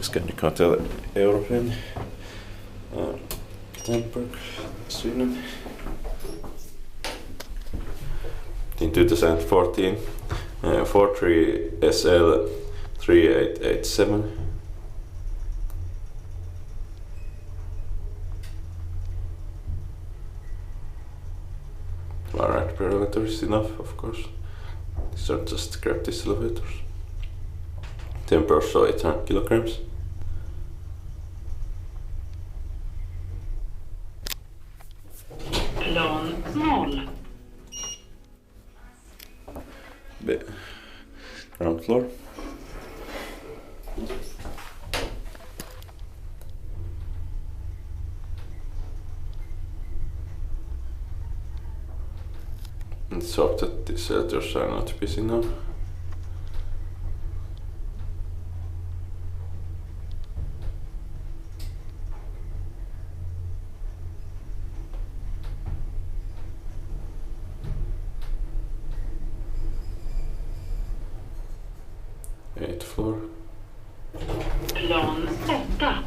Scandic Hotel Europa in Gothenburg, Sweden. In 2014, 43 SL 3887. Alright, elevator is enough, of course. These are just grab these elevators. 10 per so 800 kilograms. Plan 0. Ground floor. Let's hope that these shelters are not busy now. Eighth floor. Plan 8.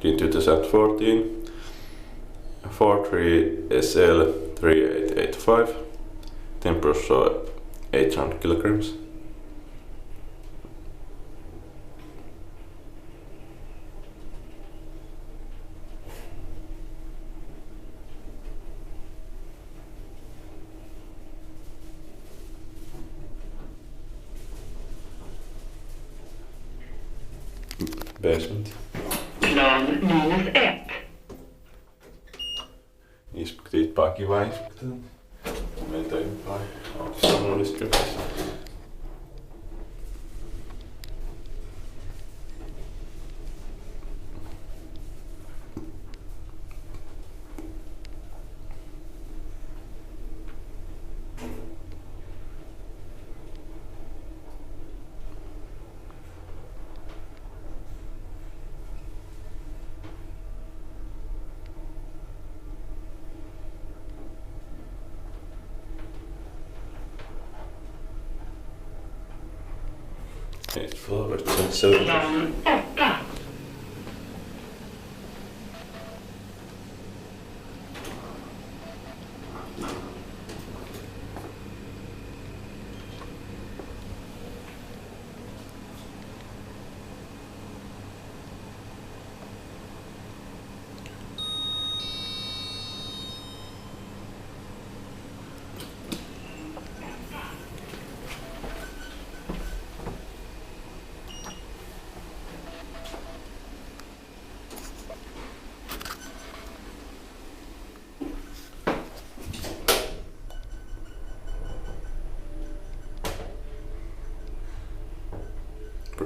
In 2014, 43 SL 3885, 10 per so 800 kilograms. Basement. Plan -1. Inspektiert pakivai inspektēt. Meitēju vai Otis modernized. Eighth floor, 27. Plan 8.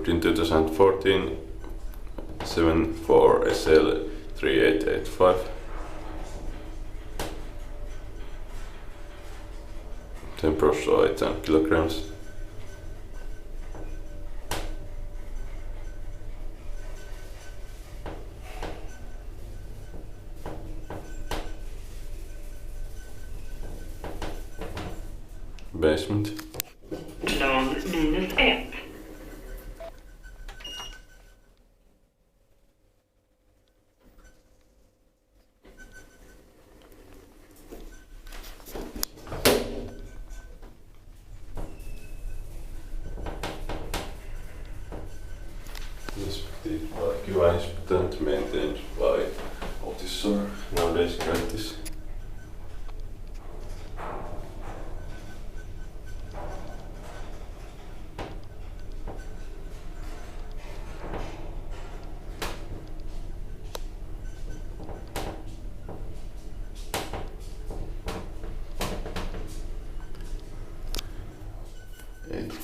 In 2014, 74 SL 3885, 10 per so 800 kilograms. Basement. Plan -1. Inspected by QI inspectant, maintained by Otis, nowadays gratis.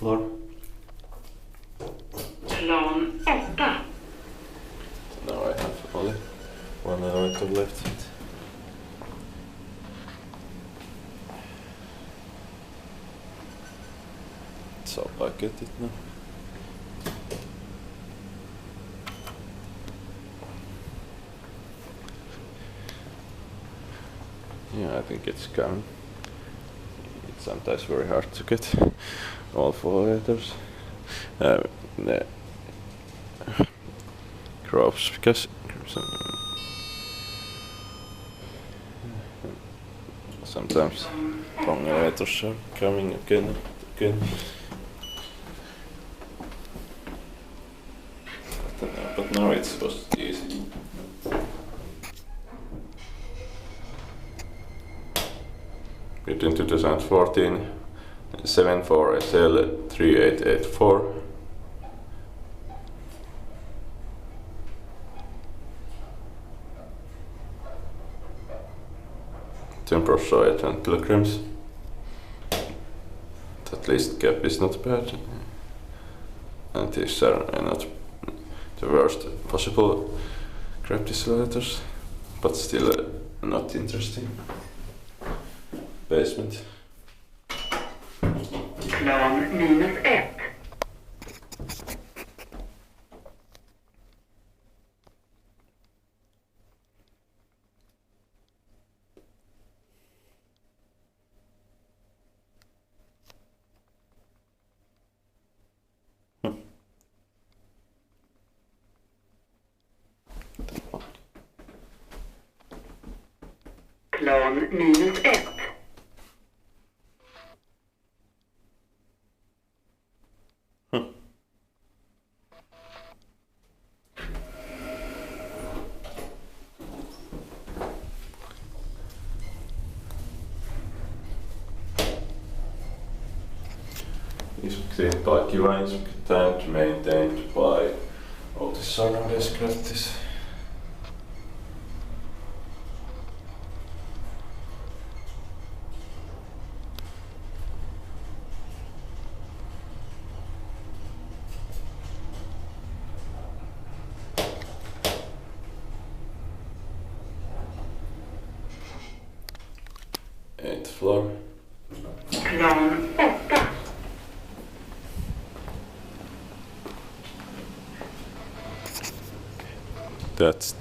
floor. Plan 8. Now I have only one elevator left. So I get it now. Yeah, I think it's coming. It's sometimes very hard to get all 4 letters. The crops, because sometimes wrong letters are coming again. But now it's supposed to be easy. Between 2014, 74 SL 3884. Temperature soy 10 kilograms. At least gap is not bad. And these are not the worst possible crab decelerators, but still not interesting. Basement. Plan -1. Plan -1. Is cleaned by Kivines, and maintained by Otis practice. Eighth floor. Plan 8. That's